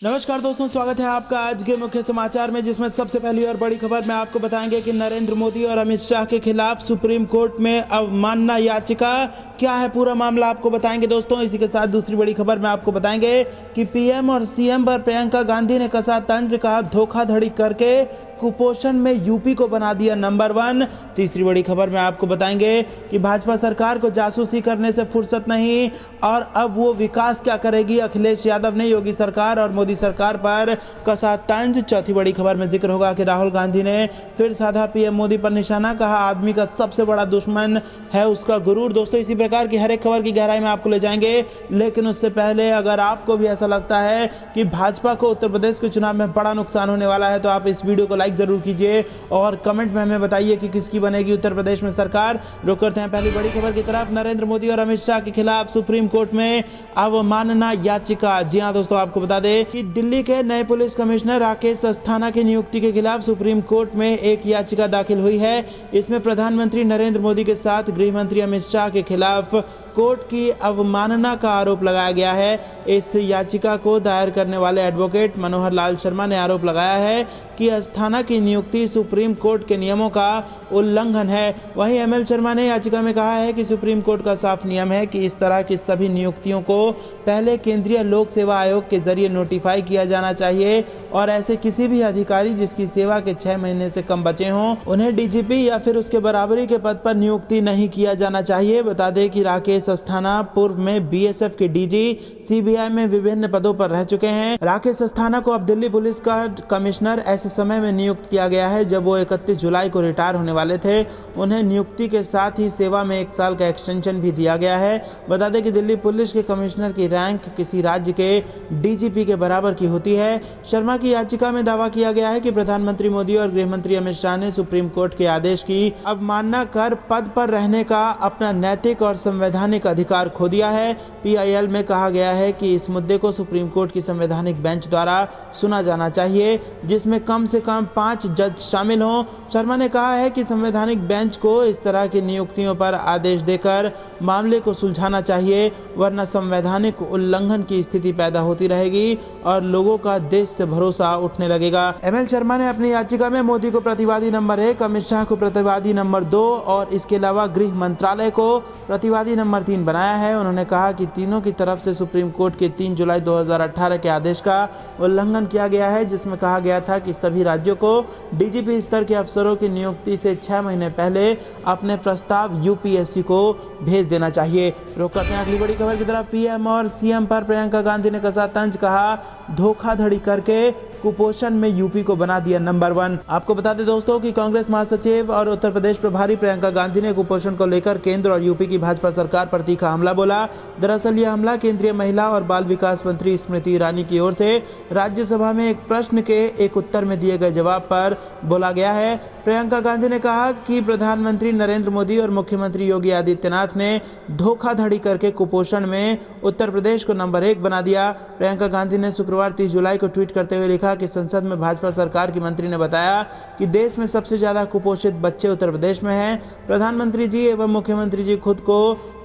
नमस्कार दोस्तों, स्वागत है आपका आज के मुख्य समाचार में, जिसमें सबसे पहली और बड़ी खबर में आपको बताएंगे कि नरेंद्र मोदी और अमित शाह के खिलाफ सुप्रीम कोर्ट में अवमानना याचिका। क्या है पूरा मामला आपको बताएंगे दोस्तों। इसी के साथ दूसरी बड़ी खबर में आपको बताएंगे कि पीएम और सीएम पर प्रियंका गांधी ने कसा तंज, कहा धोखाधड़ी करके कुपोषण में यूपी को बना दिया नंबर 1। तीसरी बड़ी खबर में आपको बताएंगे कि भाजपा सरकार को जासूसी करने से फुर्सत नहीं और अब वो विकास क्या करेगी। अखिलेश यादव ने योगी सरकार और मोदी सरकार पर कसा तंज। चौथी बड़ी खबर में जिक्र होगा कि राहुल गांधी ने फिर साधा पीएम मोदी पर निशाना, कहा आदमी का सबसे बड़ा दुश्मन है उसका गुरूर। दोस्तों, इसी प्रकार की हर एक खबर की गहराई में आपको ले जाएंगे, लेकिन उससे पहले अगर आपको भी ऐसा लगता है कि भाजपा को उत्तर प्रदेश के चुनाव में बड़ा नुकसान होने वाला है तो आप इस वीडियो को लाइक जरूर कीजिए और कमेंट में हमें बताइए कि किसकी बनेगी उत्तर प्रदेश में सरकार। रुक करते हैं पहली बड़ी खबर की तरफ। नरेंद्र मोदी और अमित शाह के खिलाफ सुप्रीम कोर्ट में अवमानना याचिका। जी हां दोस्तों, आपको बता दें कि दिल्ली के नए पुलिस कमिश्नर राकेश अस्थाना की नियुक्ति के खिलाफ सुप्रीम कोर्ट में एक याचिका दाखिल हुई है। इसमें प्रधानमंत्री नरेंद्र मोदी के साथ गृह मंत्री अमित शाह के खिलाफ कोर्ट की अवमानना का आरोप लगाया गया है। इस याचिका को दायर करने वाले एडवोकेट मनोहर लाल शर्मा ने आरोप लगाया है कि अस्थाना की नियुक्ति सुप्रीम कोर्ट के नियमों का उल्लंघन है। वहीं एमएल शर्मा ने याचिका में कहा है कि सुप्रीम कोर्ट का साफ नियम है कि इस तरह की सभी नियुक्तियों को पहले केंद्रीय लोक सेवा आयोग के जरिए नोटिफाई किया जाना चाहिए और ऐसे किसी भी अधिकारी जिसकी सेवा के 6 महीने से कम बचे हों उन्हें डीजीपी या फिर उसके बराबरी के पद पर नियुक्ति नहीं किया जाना चाहिए। बता दें कि राकेश अस्थाना पूर्व में बीएसएफ के डीजी, सीबीआई में विभिन्न पदों पर रह चुके हैं। राकेश अस्थाना को अब दिल्ली पुलिस का कमिश्नर ऐसे समय में नियुक्त किया गया है जब वो 31 जुलाई को रिटायर होने वाले थे। उन्हें नियुक्ति के साथ ही सेवा में 1 साल का एक्सटेंशन भी दिया गया है। बता दें कि दिल्ली पुलिस के कमिश्नर की रैंक किसी राज्य के डीजीपी के बराबर की होती है। शर्मा की याचिका में दावा किया गया है कि प्रधानमंत्री मोदी और गृह मंत्री अमित शाह ने सुप्रीम कोर्ट के आदेश की अवमानना कर पद पर रहने का अपना नैतिक और संवैधानिक अधिकार खो दिया है। पीआईएल में कहा गया है कि इस मुद्दे को सुप्रीम कोर्ट की संवैधानिक बेंच द्वारा सुना जाना चाहिए, जिसमें कम से कम 5 जज शामिल हों। शर्मा ने कहा है कि संवैधानिक बेंच को इस तरह की नियुक्तियों पर आदेश देकर मामले को सुलझाना चाहिए, वरना संवैधानिक उल्लंघन की स्थिति पैदा होती रहेगी और लोगों का देश से भरोसा उठने लगेगा। एमएल शर्मा ने अपनी याचिका में मोदी को प्रतिवादी नंबर 1, अमित शाह को प्रतिवादी नंबर 2 और इसके अलावा गृह मंत्रालय को प्रतिवादी नंबर 3 बनाया है। उन्होंने कहा कि तीनों की तरफ से सुप्रीम कोर्ट के 3 जुलाई 2018 के आदेश का उल्लंघन किया गया है, जिसमें कहा गया था कि सभी राज्यों को डीजीपी स्तर के अफसरों की नियुक्ति से 6 महीने पहले अपने प्रस्ताव यूपीएससी को भेज देना चाहिए। रुक करते हैं अगली बड़ी खबर की तरफ। पीएम और सीएम पर प्रियंका गांधी ने कसा तंज, कहा धोखाधड़ी करके कुपोषण में यूपी को बना दिया नंबर 1। आपको बता दें दोस्तों कि कांग्रेस महासचिव और उत्तर प्रदेश प्रभारी प्रियंका गांधी ने कुपोषण को लेकर केंद्र और यूपी की भाजपा सरकार पर तीखा हमला बोला। दरअसल यह हमला केंद्रीय महिला और बाल विकास मंत्री स्मृति ईरानी की ओर से राज्यसभा में एक प्रश्न के एक उत्तर में दिए गए जवाब पर बोला गया है। प्रियंका गांधी ने कहा कि प्रधानमंत्री नरेंद्र मोदी और मुख्यमंत्री योगी आदित्यनाथ ने धोखाधड़ी करके कुपोषण में उत्तर प्रदेश को नंबर 1 बना दिया। प्रियंका गांधी ने शुक्रवार 30 जुलाई को ट्वीट करते हुए लिखा कि संसद में भाजपा सरकार की मंत्री ने बताया कि देश में सबसे ज्यादा कुपोषित बच्चे उत्तर प्रदेश में हैं। प्रधानमंत्री जी एवं मुख्यमंत्री जी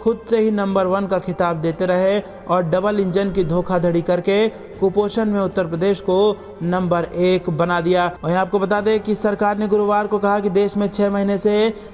खुद से ही नंबर 1 का खिताब देते रहे और डबल इंजन की धोखाधड़ी करके कुपोषण में उत्तर प्रदेश को नंबर 1 बना दिया। वहीं आपको बता दें कि सरकार ने गुरुवार को कहा कि देश में 6 महीने से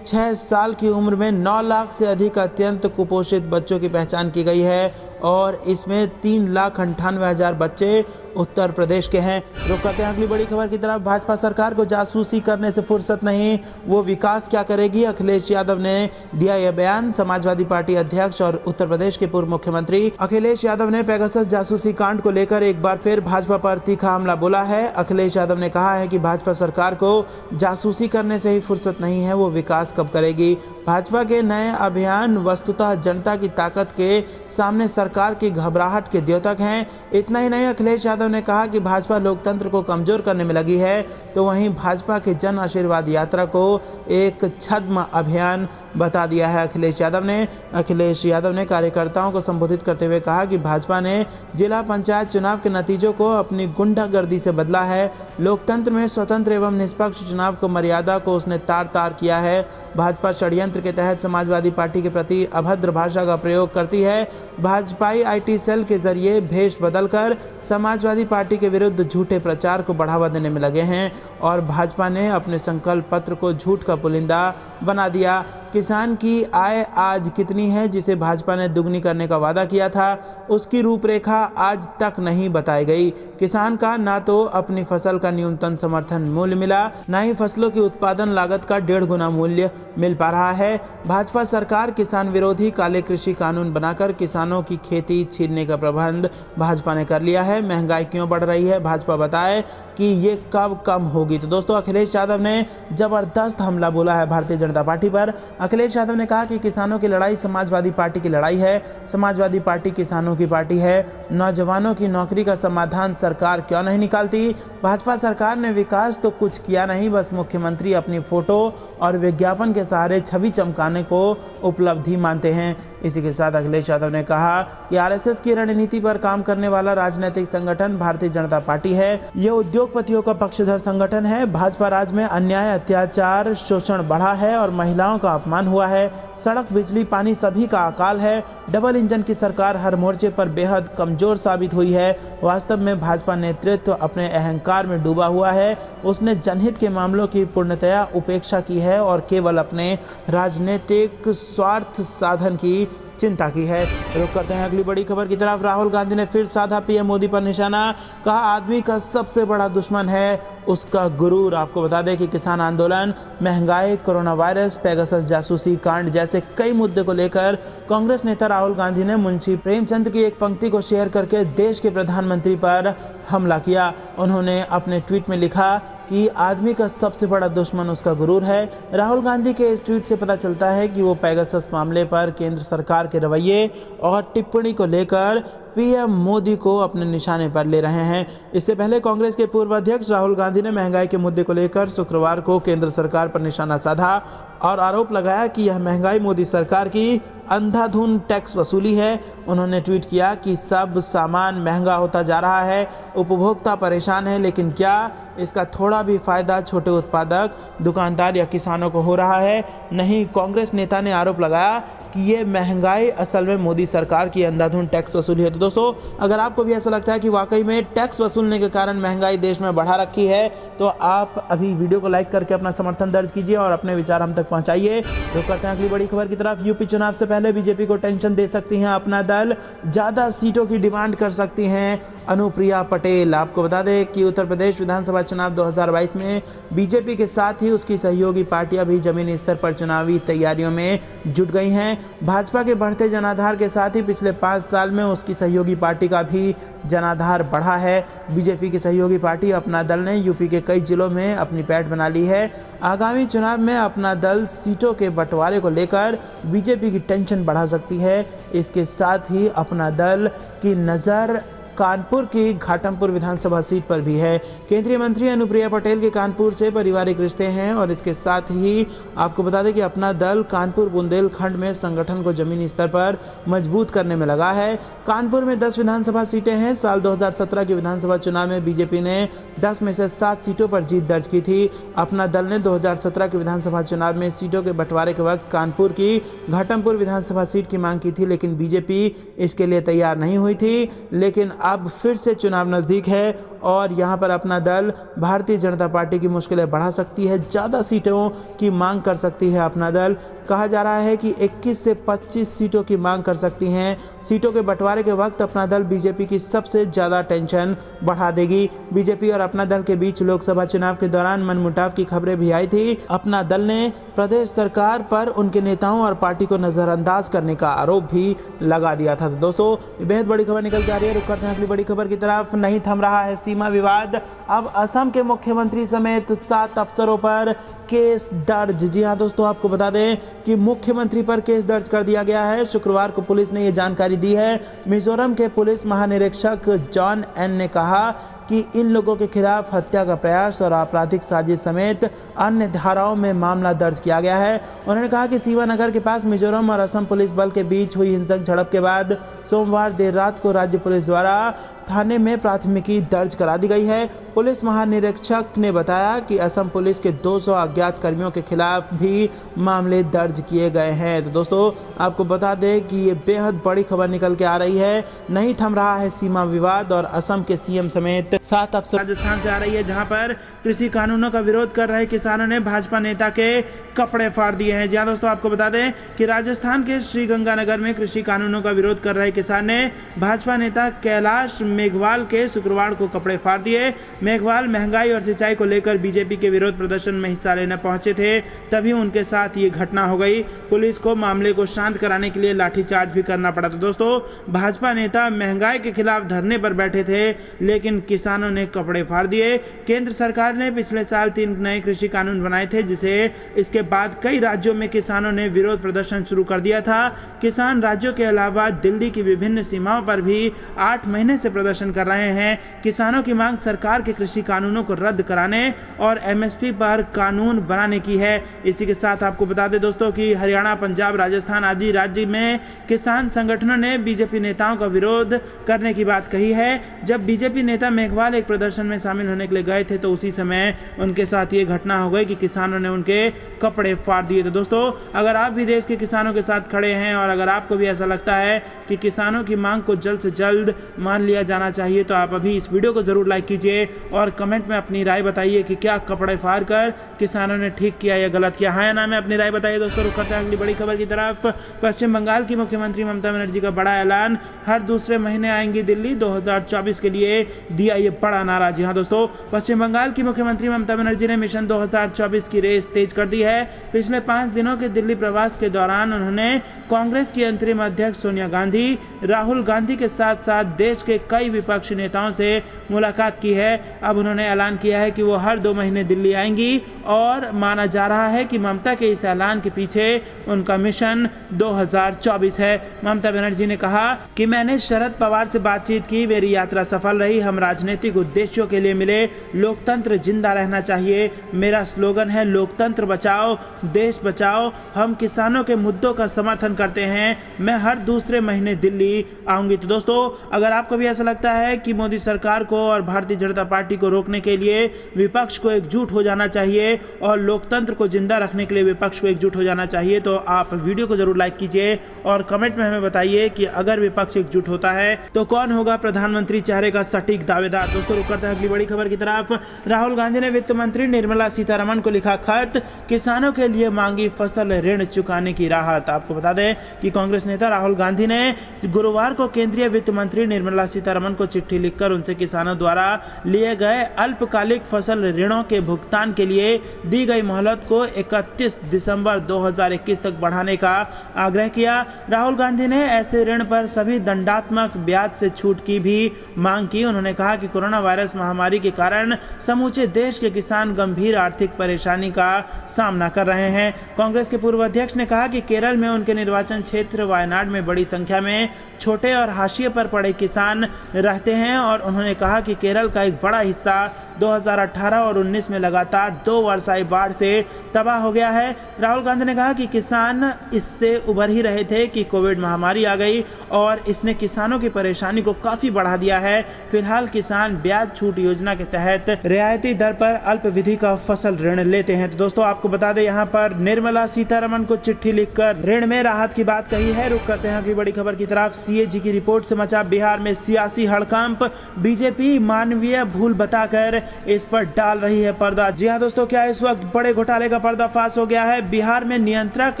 6 साल की उम्र में 9 लाख से अधिक अत्यंत कुपोषित बच्चों की पहचान की गई है और इसमें 3,98,000 बच्चे उत्तर प्रदेश के हैं। रुक करते हैं अगली बड़ी खबर की तरफ। भाजपा सरकार को जासूसी करने से फुर्सत नहीं, वो विकास क्या करेगी। अखिलेश यादव ने दिया यह बयान। समाजवादी पार्टी अध्यक्ष और उत्तर प्रदेश के पूर्व मुख्यमंत्री अखिलेश यादव ने पेगासस जासूसी कांड को लेकर एक बार फिर भाजपा पर तीखा हमला बोला है। अखिलेश यादव ने कहा है कि भाजपा सरकार को जासूसी करने से ही फुर्सत नहीं है, वो विकास कब करेगी। भाजपा के नए अभियान वस्तुतः जनता की ताकत के सामने सरकार की घबराहट के द्योतक हैं। इतना ही नहीं, अखिलेश यादव ने कहा कि भाजपा लोकतंत्र को कमजोर करने में लगी है, तो वहीं भाजपा के जन आशीर्वाद यात्रा को एक छद्म अभियान बता दिया है। अखिलेश यादव ने कार्यकर्ताओं को संबोधित करते हुए कहा कि भाजपा ने जिला पंचायत चुनाव के नतीजों को अपनी गुंडागर्दी से बदला है। लोकतंत्र में स्वतंत्र एवं निष्पक्ष चुनाव को मर्यादा को उसने तार-तार किया है। भाजपा षड्यंत्र के तहत समाजवादी पार्टी के प्रति अभद्र भाषा का प्रयोग करती है। भाजपाई IT सेल के जरिए भेष बदलकर समाजवादी पार्टी के विरुद्ध झूठे प्रचार को बढ़ावा देने में लगे हैं और भाजपा ने अपने संकल्प पत्र को झूठ का पुलिंदा बना दिया। किसान की आय आज कितनी है जिसे भाजपा ने दुगनी करने का वादा किया था, उसकी रूपरेखा आज तक नहीं बताई गई। किसान का ना तो अपनी फसल का न्यूनतम समर्थन मूल्य मिला, ना ही फसलों की उत्पादन लागत का 1.5 गुना मूल्य मिल पा रहा है। भाजपा सरकार किसान विरोधी काले कृषि कानून बनाकर किसानों की खेती छीनने का प्रबंध भाजपा ने कर लिया है। महंगाई क्यों बढ़ रही है, भाजपा बताए कि ये कब कम होगी। तो दोस्तों, अखिलेश यादव ने जबरदस्त हमला बोला है भारतीय जनता पार्टी पर। अखिलेश यादव ने कहा कि किसानों की लड़ाई समाजवादी पार्टी की लड़ाई है, समाजवादी पार्टी किसानों की पार्टी है। नौजवानों की नौकरी का समाधान सरकार क्यों नहीं निकालती? भाजपा सरकार ने विकास तो कुछ किया नहीं, बस मुख्यमंत्री अपनी फोटो और विज्ञापन के सहारे छवि चमकाने को उपलब्धि मानते हैं। इसी के साथ अखिलेश यादव ने कहा कि RSS की रणनीति पर काम करने वाला राजनीतिक संगठन भारतीय जनता पार्टी है। ये उद्योगपतियों का पक्षधर संगठन है। भाजपा राज में अन्याय, अत्याचार, शोषण बढ़ा है और महिलाओं का अपमान हुआ है। सड़क, बिजली, पानी सभी का अकाल है। डबल इंजन की सरकार हर मोर्चे पर बेहद कमजोर साबित हुई है। वास्तव में भाजपा नेतृत्व अपने अहंकार में डूबा हुआ है। उसने जनहित के मामलों की पूर्णतया उपेक्षा की है और केवल अपने राजनीतिक स्वार्थ साधन की चिंता की है। रुक करते हैं अगली बड़ी खबर की तरफ। राहुल गांधी ने फिर साधा PM मोदी पर निशाना। कहा आदमी का सबसे बड़ा दुश्मन है उसका गुरूर। आपको बता दें कि किसान आंदोलन, महंगाई, कोरोना वायरस, पेगासस जासूसी कांड जैसे कई मुद्दे को लेकर कांग्रेस नेता राहुल गांधी ने मुंशी प्रेमचंद की एक पंक्ति को शेयर करके देश के प्रधानमंत्री पर हमला किया। उन्होंने अपने ट्वीट में लिखा कि आदमी का सबसे बड़ा दुश्मन उसका गुरूर है। राहुल गांधी के इस ट्वीट से पता चलता है कि वो पेगासस मामले पर केंद्र सरकार के रवैये और टिप्पणी को लेकर PM मोदी को अपने निशाने पर ले रहे हैं। इससे पहले कांग्रेस के पूर्व अध्यक्ष राहुल गांधी ने महंगाई के मुद्दे को लेकर शुक्रवार को केंद्र सरकार पर निशाना साधा और आरोप लगाया कि यह महंगाई मोदी सरकार की अंधाधुंध टैक्स वसूली है। उन्होंने ट्वीट किया कि सब सामान महंगा होता जा रहा है, उपभोक्ता परेशान है, लेकिन क्या इसका थोड़ा भी फायदा छोटे उत्पादक, दुकानदार या किसानों को हो रहा है? नहीं। कांग्रेस नेता ने आरोप लगाया कि ये महंगाई असल में मोदी सरकार की अंधाधुंध टैक्स वसूली है। तो दोस्तों, अगर आपको भी ऐसा लगता है कि वाकई में टैक्स वसूलने के कारण महंगाई देश में बढ़ा रखी है, तो आप अभी वीडियो को लाइक करके अपना समर्थन दर्ज कीजिए और अपने विचार हम तक पहुंचाइए। रुक करते हैं अगली बड़ी खबर की तरफ। यूपी चुनाव से पहले बीजेपी को टेंशन दे सकती हैं अपना दल, ज़्यादा सीटों की डिमांड कर सकती हैं अनुप्रिया पटेल। आपको बता दें कि उत्तर प्रदेश विधानसभा चुनाव 2022 में बीजेपी के साथ ही उसकी सहयोगी पार्टियां भी जमीनी स्तर पर चुनावी तैयारियों में जुट गई हैं। भाजपा के बढ़ते जनाधार के साथ ही पिछले 5 साल में उसकी सहयोगी पार्टी का भी जनाधार बढ़ा है। बीजेपी की सहयोगी पार्टी अपना दल ने यूपी के कई जिलों में अपनी पैठ बना ली है। आगामी चुनाव में अपना दल सीटों के बंटवारे को लेकर बीजेपी की टेंशन बढ़ा सकती है। इसके साथ ही अपना दल की नज़र कानपुर की घाटमपुर विधानसभा सीट पर भी है। केंद्रीय मंत्री अनुप्रिया पटेल के कानपुर से पारिवारिक रिश्ते हैं और इसके साथ ही आपको बता दें कि अपना दल कानपुर बुंदेलखंड में संगठन को जमीनी स्तर पर मजबूत करने में लगा है। कानपुर में 10 विधानसभा सीटें हैं। साल 2017 के विधानसभा चुनाव में बीजेपी ने 10 में से 7 सीटों पर जीत दर्ज की थी। अपना दल ने 2017 के विधानसभा चुनाव में सीटों के बंटवारे के वक्त कानपुर की घाटमपुर विधानसभा सीट की मांग की थी, लेकिन बीजेपी इसके लिए तैयार नहीं हुई थी। लेकिन अब फिर से चुनाव नज़दीक है और यहाँ पर अपना दल भारतीय जनता पार्टी की मुश्किलें बढ़ा सकती है, ज़्यादा सीटों की मांग कर सकती है। अपना दल कहा जा रहा है कि 21 से 25 सीटों की मांग कर सकती हैं। सीटों के बंटवारे के वक्त अपना दल बीजेपी की सबसे ज़्यादा टेंशन बढ़ा देगी। बीजेपी और अपना दल के बीच लोकसभा चुनाव के दौरान मनमुटाव की खबरें भी आई थी। अपना दल ने प्रदेश सरकार पर उनके नेताओं और पार्टी को नज़रअंदाज करने का आरोप भी लगा दिया था। तो दोस्तों, बेहद बड़ी खबर निकल के आ रही है। रुक करते हैं अगली बड़ी खबर की तरफ। नहीं थम रहा है सीमा विवाद। अब असम के मुख्यमंत्री समेत 7 अफसरों पर केस दर्ज। जी हाँ दोस्तों, आपको बता दें कि मुख्यमंत्री पर केस दर्ज कर दिया गया है। शुक्रवार को पुलिस ने ये जानकारी दी है। मिजोरम के पुलिस महानिरीक्षक जॉन एन ने कहा कि इन लोगों के खिलाफ हत्या का प्रयास और आपराधिक साजिश समेत अन्य धाराओं में मामला दर्ज किया गया है। उन्होंने कहा कि सीवानगर के पास मिजोरम और असम पुलिस बल के बीच हुई हिंसक झड़प के बाद सोमवार देर रात को राज्य पुलिस द्वारा थाने में प्राथमिकी दर्ज करा दी गई है। पुलिस महानिरीक्षक ने बताया कि असम पुलिस के 200 अज्ञात कर्मियों के खिलाफ भी मामले दर्ज किए गए हैं। तो दोस्तों आपको बता दें कि ये बेहद बड़ी खबर निकल के आ रही है। नहीं थम रहा है सीमा विवाद और असम के सीएम समेत 7 अफसर राजस्थान से आ रही है, जहां पर कृषि कानूनों का विरोध कर रहे किसानों ने भाजपा नेता के कपड़े फाड़ दिए हैं। जी हाँ दोस्तों, आपको बता दें कि राजस्थान के श्रीगंगानगर में कृषि कानूनों का विरोध कर रहे किसान ने भाजपा नेता कैलाश मेघवाल के शुक्रवार को कपड़े फाड़ दिए। मेघवाल महंगाई और सिंचाई को लेकर बीजेपी के विरोध प्रदर्शन में हिस्सा लेने पहुंचे थे, तभी उनके साथ ये घटना हो गई। पुलिस को मामले को शांत कराने के लिए लाठीचार्ज भी करना पड़ा। तो दोस्तों भाजपा नेता महंगाई के खिलाफ धरने पर बैठे थे, लेकिन किसानों ने कपड़े फाड़ दिए। केंद्र सरकार ने पिछले साल 3 नए कृषि कानून बनाए थे, जिसे इसके बाद कई राज्यों में किसानों ने विरोध प्रदर्शन शुरू कर दिया था। किसान राज्यों के अलावा दिल्ली की विभिन्न सीमाओं पर भी 8 महीने से प्रदर्शन कर रहे हैं। किसानों की मांग सरकार के कृषि कानूनों को रद्द कराने और एमएसपी पर कानून बनाने की है। इसी के साथ आपको बता दें दोस्तों कि हरियाणा, पंजाब, राजस्थान आदि राज्य में किसान संगठनों ने बीजेपी नेताओं का विरोध करने की बात कही है। जब बीजेपी नेता मेघवाल एक प्रदर्शन में शामिल होने के लिए गए थे, तो उसी समय उनके साथ ये घटना हो गई कि किसानों ने उनके कपड़े फाड़ दिए। तो दोस्तों अगर आप भी देश के किसानों के साथ खड़े हैं और अगर आपको भी ऐसा लगता है कि किसानों की मांग को जल्द से जल्द मान लिया जाना चाहिए, तो आप अभी इस वीडियो को जरूर लाइक कीजिए और कमेंट में अपनी राय बताइए कि क्या कपड़े फाड़ कर किसानों ने ठीक किया या गलत किया। हाँ या ना में अपनी राय बताइए। दोस्तों रुक करते हैं अगली बड़ी खबर की तरफ। पश्चिम बंगाल की मुख्यमंत्री ममता बनर्जी का बड़ा ऐलान, हर दूसरे महीने आएंगी दिल्ली, 2024 के लिए दिया ये बड़ा नारा। जी हाँ दोस्तों, पश्चिम बंगाल की मुख्यमंत्री ममता बनर्जी ने मिशन 2024 की रेस तेज कर दी है। पिछले 5 दिनों के दिल्ली प्रवास के दौरान उन्होंने कांग्रेस की अंतरिम अध्यक्ष सोनिया गांधी, राहुल गांधी के साथ साथ देश के कई विपक्षी नेताओं से मुलाकात की है। अब उन्होंने ऐलान किया है कि वो हर 2 महीने दिल्ली आएंगी और माना जा रहा है कि ममता के इस ऐलान के पीछे उनका मिशन 2024 है। ममता बनर्जी ने कहा कि मैंने शरद पवार से बातचीत की, मेरी यात्रा सफल रही, हम राजनीतिक उद्देश्यों के लिए मिले, लोकतंत्र जिंदा रहना चाहिए। मेरा स्लोगन है लोकतंत्र बचाओ देश बचाओ। हम किसानों के मुद्दों का समर्थन करते हैं। मैं हर दूसरे महीने दिल्ली आऊंगी। तो दोस्तों अगर आपको भी ऐसा लगता है कि मोदी सरकार को और भारतीय जनता पार्टी को रोकने के लिए विपक्ष को एकजुट हो जाना चाहिए और लोकतंत्र को जिंदा रखने के लिए विपक्ष को एकजुट हो जाना चाहिए, तो आप वीडियो को जरूर लाइक कीजिए और कमेंट में हमें बताइए कि अगर विपक्ष एकजुट होता है तो कौन होगा प्रधानमंत्री चेहरे का सटीक दावेदार। दोस्तों रुक करते हैं अगली बड़ी खबर की तरफ। राहुल गांधी ने वित्त मंत्री निर्मला सीतारमण को लिखा खत, किसानों के लिए मांगी फसल ऋण चुकाने की राहत। आपको बता दें कि कांग्रेस नेता राहुल गांधी ने गुरुवार को केंद्रीय वित्त मंत्री निर्मला सीतारमण को चिट्ठी लिखकर उनसे किसानों द्वारा लिए गए अल्पकालिक फसल ऋणों के भुगतान के लिए दी गई मोहलत को 31 दिसंबर 2021 तक बढ़ाने का आग्रह किया। राहुल गांधी ने ऐसे ऋण पर सभी दंडात्मक ब्याज से छूट की भी मांग की। उन्होंने कहा कि कोरोना वायरस महामारी के कारण समूचे देश के किसान गंभीर आर्थिक परेशानी का सामना कर रहे हैं। कांग्रेस के पूर्व अध्यक्ष ने कहा कि केरल में उनके निर्वाचन क्षेत्र वायनाड में बड़ी संख्या में छोटे और हाशिए पर पड़े किसान रहते हैं और उन्होंने कहा कि केरल का एक बड़ा हिस्सा 2018 और 19 में लगातार 2 वर्षाई बाढ़ से तबाह हो गया है। राहुल गांधी ने कहा कि किसान इससे उबर ही रहे थे कि कोविड महामारी आ गई और इसने किसानों की परेशानी को काफी बढ़ा दिया है। फिलहाल किसान ब्याज छूट योजना के तहत रियायती दर पर अल्प विधि का फसल ऋण लेते हैं। तो दोस्तों आपको बता दें यहाँ पर निर्मला सीतारमण को चिट्ठी लिखकर ऋण में राहत की बात कही है। रुक करते हैं अगली बड़ी खबर की तरफ। सीएजी की रिपोर्ट से मचा बिहार में सियासी हड़कंप, बीजेपी मानवीय भूल बताकर इस पर डाल रही है पर्दा। जी हां दोस्तों, क्या इस वक्त बड़े घोटाले का पर्दाफाश हो गया है। बिहार में नियंत्रक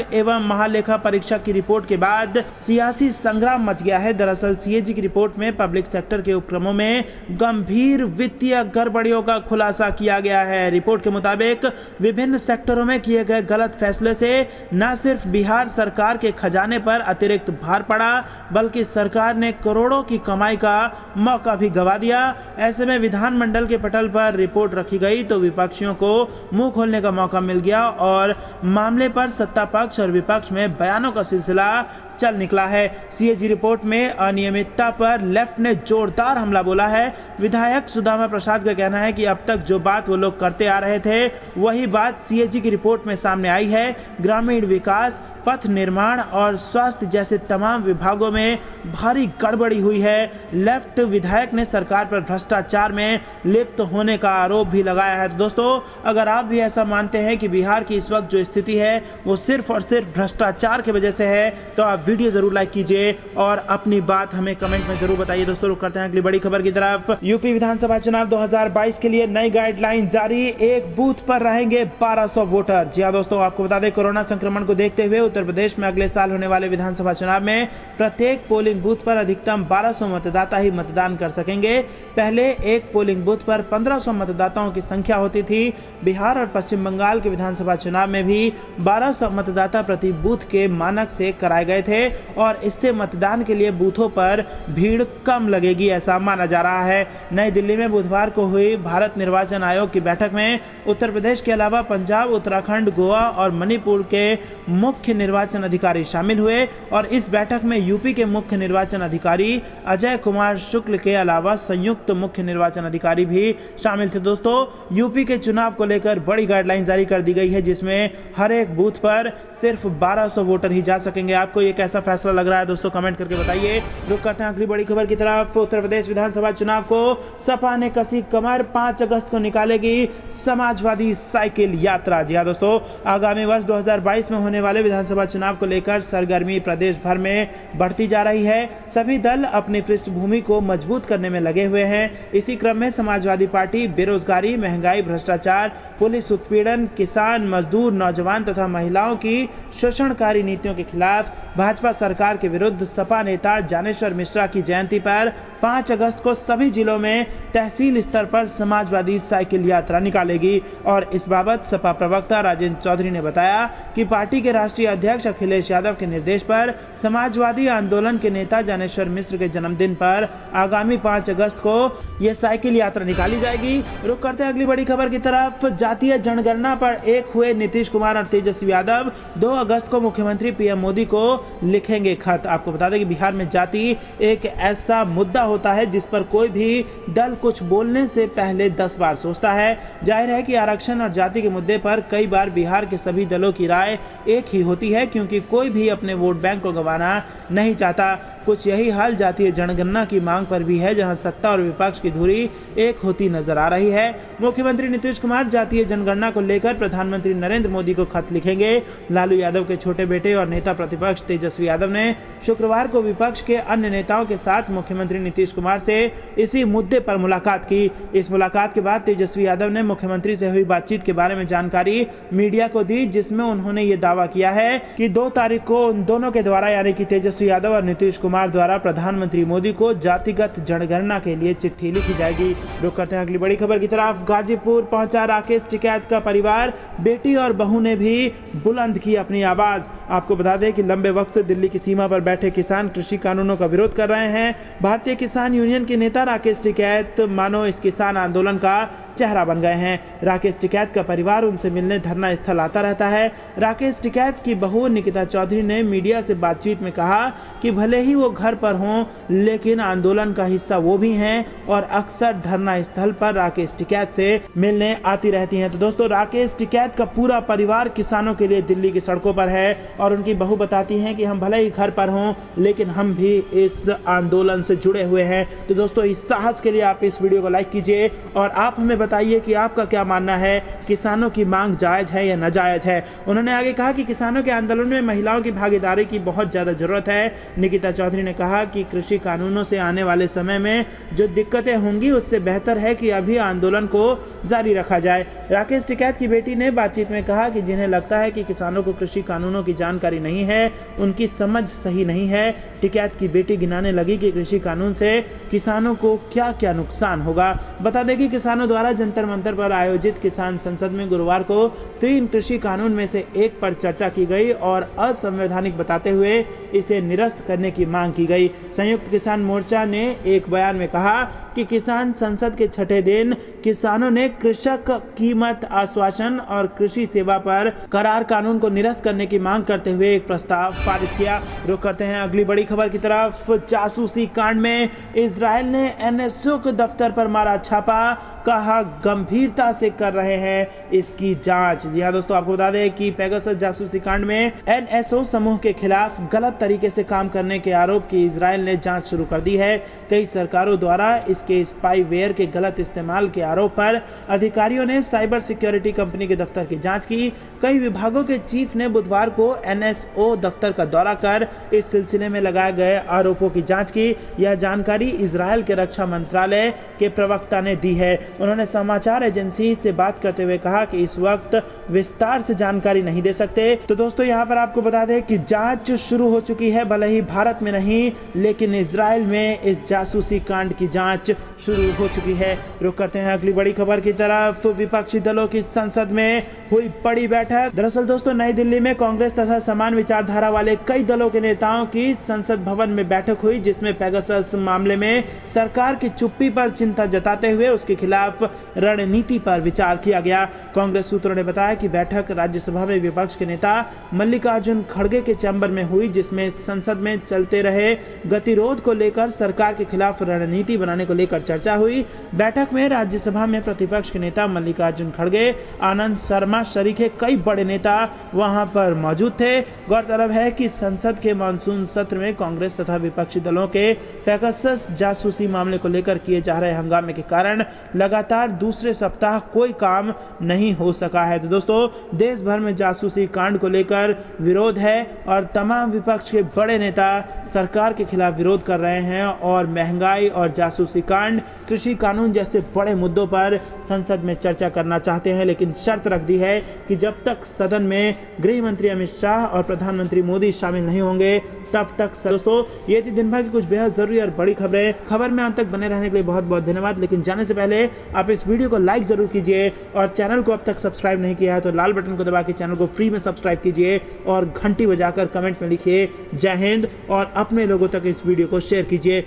एवं महालेखा परीक्षक की रिपोर्ट के बाद सियासी संग्राम मच गया है। दरअसल सीएजी की रिपोर्ट में पब्लिक सेक्टर के उपक्रमों में गंभीर वित्तीय गड़बड़ियों का खुलासा किया गया है। रिपोर्ट के मुताबिक विभिन्न सेक्टरों में किए गए गलत फैसले से न सिर्फ बिहार सरकार के खजाने पर अतिरिक्त भार पड़ा, बल्कि सरकार ने करोड़ों की कमाई का मौका भी गवा दिया। ऐसे में विधानमंडल के पटल पर रिपोर्ट रखी गई तो विपक्षियों को मुंह खोलने का मौका मिल गया और मामले पर सत्ता पक्ष और विपक्ष में बयानों का सिलसिला चल निकला है। सीएजी रिपोर्ट में अनियमितता पर लेफ्ट ने जोरदार हमला बोला है। विधायक सुदामा प्रसाद का कहना है कि अब तक जो बात वो लोग करते आ रहे थे वही बात सीएजी की रिपोर्ट में सामने आई है। ग्रामीण विकास, पथ निर्माण और स्वास्थ्य जैसे तमाम विभागों में भारी गड़बड़ी हुई है। लेफ्ट विधायक ने सरकार पर भ्रष्टाचार में लिप्त होने का आरोप भी लगाया है। दोस्तों, अगर आप भी ऐसा मानते हैं कि बिहार की इस वक्त जो स्थिति है वो सिर्फ और सिर्फ भ्रष्टाचार की वजह से है तो आप वीडियो जरूर लाइक कीजिए और अपनी बात हमें कमेंट में जरूर बताइए। दोस्तों, रुक करते हैं अगली बड़ी खबर की तरफ। यूपी विधानसभा चुनाव 2022 के लिए नई गाइडलाइन जारी, एक बूथ पर रहेंगे 1200 वोटर। जी हां दोस्तों, आपको बता दें कोरोना संक्रमण को देखते हुए उत्तर प्रदेश में अगले साल होने वाले विधानसभा चुनाव में प्रत्येक पोलिंग बूथ पर अधिकतम 1200 मतदाता ही मतदान कर सकेंगे। पहले एक पोलिंग बूथ पर 1500 मतदाताओं की संख्या होती थी। बिहार और पश्चिम बंगाल के विधानसभा चुनाव में भी 1200 मतदाता प्रति बूथ के मानक से कराए गए थे और इससे मतदान के लिए बूथों पर भीड़ कम लगेगी, ऐसा माना जा रहा है। नई दिल्ली में बुधवार को हुई भारत निर्वाचन आयोग की बैठक में उत्तर प्रदेश के अलावा पंजाब, उत्तराखंड, गोवा और मणिपुर के मुख्य निर्वाचन अधिकारी शामिल हुए और इस बैठक में यूपी के मुख्य निर्वाचन अधिकारी अजय कुमार शुक्ल के अलावा संयुक्त मुख्य निर्वाचन अधिकारी भी शामिल थे। दोस्तों, यूपी के चुनाव को लेकर बड़ी गाइडलाइन जारी कर दी गई है जिसमें हर एक बूथ पर सिर्फ 1200 वोटर ही जा सकेंगे। आपको ये कैसा फैसला लग रहा है दोस्तों, कमेंट करके बताइए। रुक करते हैं अगली बड़ी खबर की तरफ। उत्तर प्रदेश विधानसभा चुनाव को सपा ने कसी कमर, 5 अगस्त को निकालेगी समाजवादी साइकिल यात्रा। जी हाँ दोस्तों, आगामी वर्ष 2022 में होने वाले विधानसभा चुनाव को लेकर सरगर्मी प्रदेश भर में बढ़ती जा रही है। सभी दल अपनी पृष्ठभूमि को मजबूत करने में लगे हुए हैं। इसी क्रम में समाजवादी पार्टी बेरोजगारी, महंगाई, भ्रष्टाचार, पुलिस उत्पीड़न, किसान, मजदूर, नौजवान तथा महिलाओं की शोषणकारी नीतियों के खिलाफ भाजपा सरकार के विरुद्ध सपा नेता ज्ञानेश्वर मिश्रा की जयंती पर 5 अगस्त को सभी जिलों में तहसील स्तर पर समाजवादी साइकिल यात्रा निकालेगी। और इस बाबत सपा प्रवक्ता राजेंद्र चौधरी ने बताया कि पार्टी के राष्ट्रीय अध्यक्ष अखिलेश यादव के निर्देश पर समाजवादी आंदोलन के नेता ज्ञानेश्वर मिश्र के जन्मदिन पर आगामी 5 अगस्त को यह साइकिल यात्रा निकाली जाएगी। रुक करते हैं अगली बड़ी खबर की तरफ। जातीय जनगणना पर एक हुए नीतीश कुमार और तेजस्वी यादव 2 अगस्त को मुख्यमंत्री पीएम मोदी को लिखेंगे खत। आपको बता दें कि बिहार में जाति एक ऐसा मुद्दा होता है जिस पर कोई भी दल कुछ बोलने से पहले 10 बार सोचता है। जाहिर है कि आरक्षण और जाति के मुद्दे पर कई बार बिहार के सभी दलों की राय एक ही होती है क्योंकि कोई भी अपने वोट बैंक को गंवाना नहीं चाहता। कुछ यही हाल जातीय जनगणना की मांग पर भी है जहां सत्ता और विपक्ष की धुरी एक होती नजर आ रही है। मुख्यमंत्री नीतीश कुमार जातीय जनगणना को लेकर प्रधानमंत्री नरेंद्र मोदी को खत लिखेंगे। लालू यादव के छोटे बेटे और नेता प्रतिपक्ष तेजस्वी यादव ने शुक्रवार को विपक्ष के अन्य नेताओं के साथ मुख्यमंत्री नीतीश कुमार से इसी मुद्दे पर मुलाकात की। इस मुलाकात के बाद तेजस्वी यादव ने मुख्यमंत्री से हुई बातचीत के बारे में जानकारी मीडिया को दी जिसमें उन्होंने ये दावा किया है कि 2 तारीख को उन दोनों के द्वारा यानी कि तेजस्वी यादव और नीतीश कुमार द्वारा प्रधानमंत्री मोदी को जातिगत जनगणना के लिए चिट्ठी लिखी जाएगी। रुक करते हैं अगली बड़ी खबर की तरफ। गाजीपुर पहुंचा राकेश टिकैत का परिवार, बेटी और बहू ने भी बुलंद की अपनी आवाज। आपको बता दें कि लंबे वक्त से दिल्ली की सीमा पर बैठे किसान कृषि कानूनों का विरोध कर रहे हैं। भारतीय किसान यूनियन के नेता राकेश टिकैत मानो इस किसान आंदोलन का चेहरा बन गए हैं। राकेश टिकैत का परिवार उनसे मिलने धरना स्थल आता रहता है। राकेश टिकैत की बहू निकिता चौधरी ने मीडिया से बातचीत में कहा कि भले ही वो घर पर हों लेकिन आंदोलन का हिस्सा वो भी हैं और अक्सर धरना स्थल पर राकेश टिकैत से मिलने आती रहती हैं। तो दोस्तों, राकेश टिकैत का पूरा परिवार किसानों के लिए दिल्ली की सड़कों पर है और उनकी बहू बताती हैं कि हम भले ही घर पर हों लेकिन हम भी इस आंदोलन से जुड़े हुए हैं। तो दोस्तों, इस साहस के लिए आप इस वीडियो को लाइक कीजिए और आप हमें बताइए कि आपका क्या मानना है, किसानों की मांग जायज है या नाजायज है। उन्होंने आगे कहा कि किसानों के आंदोलन में महिलाओं की भागीदारी की बहुत ज़्यादा जरूरत है। निकिता चौधरी ने कहा कि कृषि कानूनों से आने वाले समय में जो दिक्कतें होंगी उससे बेहतर है कि अभी आंदोलन को जारी रखा जाए। राकेश टिकैत की बेटी ने बातचीत में कहा कि जिन्हें लगता है कि किसानों को कृषि कानूनों की जानकारी नहीं है, उनकी समझ सही नहीं है। टिकैत की बेटी गिनाने लगी कि कृषि कानून से किसानों को क्या क्या नुकसान होगा। बता दें कि किसानों द्वारा जंतर मंतर पर आयोजित किसान संसद में गुरुवार को 3 कृषि कानून में से एक पर चर्चा की गई और असंवैधानिक बताते हुए इसे निरस्त करने की मांग की गई। संयुक्त किसान मोर्चा ने एक बयान में कहा कि किसान संसद के छठे दिन किसानों ने कृषक कीमत आश्वासन और कृषि सेवा पर करार कानून को निरस्त करने की मांग करते हुए एक प्रस्ताव पारित किया। रुक करते हैं अगली बड़ी खबर की तरफ। जासूसी कांड में इजराइल ने एनएसओ के दफ्तर पर मारा छापा, कहा गंभीरता से कर रहे हैं इसकी जांच। जी हां दोस्तों, आपको बता दें कि पेगासस जासूसी कांड में एनएसओ समूह के खिलाफ गलत तरीके से काम करने के आरोप की इजराइल ने जांच शुरू कर दी है। कई सरकारों द्वारा इसके स्पाईवेयर के गलत इस्तेमाल के आरोप पर अधिकारियों ने साइबर सिक्योरिटी कंपनी के दफ्तर की जांच की। कई विभागों के चीफ ने बुधवार को एनएसओ दफ्तर का दौरा कर इस सिलसिले में लगाए गए आरोपों की जांच की। यह जानकारी इजराइल के रक्षा मंत्रालय के प्रवक्ता ने दी है। उन्होंने समाचार एजेंसी से बात करते हुए कहा कि इस वक्त विस्तार से जानकारी नहीं दे सकते। तो दोस्तों यहाँ पर आपको बता दें कि जांच शुरू हो चुकी है, भले ही भारत में नहीं लेकिन इजराइल में इस जासूसी कांड की जांच शुरू हो चुकी है। रुक करते हैं अगली बड़ी खबर की तरफ। विपक्षी दलों की संसद में हुई बड़ी बैठक। दरअसल दोस्तों नई दिल्ली में कांग्रेस तथा समान विचारधारा वाले कई दलों के नेताओं की संसद भवन में बैठक हुई, जिसमें पेगासस मामले में सरकार की चुप्पी पर चिंता जताते हुए उसके खिलाफ रणनीति पर विचार किया गया। कांग्रेस सूत्रों ने बताया कि बैठक राज्यसभा में विपक्ष के नेता मल्लिकार्जुन खड़गे के चैम्बर में हुई, जिसमें संसद में चलते रहे गतिरोध को लेकर सरकार के खिलाफ रणनीति बनाने को लेकर चर्चा हुई। बैठक में राज्यसभा में प्रतिपक्ष के नेता मल्लिकार्जुन खड़गे, आनंद शर्मा सरीखे कई बड़े नेता वहां पर मौजूद थे। गौरतलब है कि संसद के मानसून सत्र में कांग्रेस तथा विपक्षी दलों के पेगासस जासूसी मामले को लेकर किए जा रहे हंगामे के कारण लगातार दूसरे सप्ताह कोई काम नहीं हो सका है। तो दोस्तों देश भर में जासूसी कांड को लेकर विरोध है और तमाम विपक्ष के बड़े नेता सरकार के खिलाफ विरोध कर रहे हैं और महंगाई और जासूसी कांड, कृषि कानून जैसे बड़े मुद्दों पर संसद में चर्चा करना चाहते हैं, लेकिन शर्त रख दी है कि जब तक सदन में गृह मंत्री अमित शाह और प्रधानमंत्री मोदी शामिल नहीं होंगे तब तक। दोस्तों ये थी दिन भर की कुछ बेहद जरूरी और बड़ी खबरें। खबर में अंत तक बने रहने के लिए बहुत बहुत धन्यवाद। लेकिन जाने से पहले आप इस वीडियो को लाइक जरूर कीजिए और चैनल को अब तक सब्सक्राइब नहीं किया है तो लाल बटन को दबा के चैनल को फ्री में सब्सक्राइब कीजिए और घंटी बजाकर कमेंट में लिखिए जय हिंद और अपने लोगों तक इस वीडियो को शेयर कीजिए।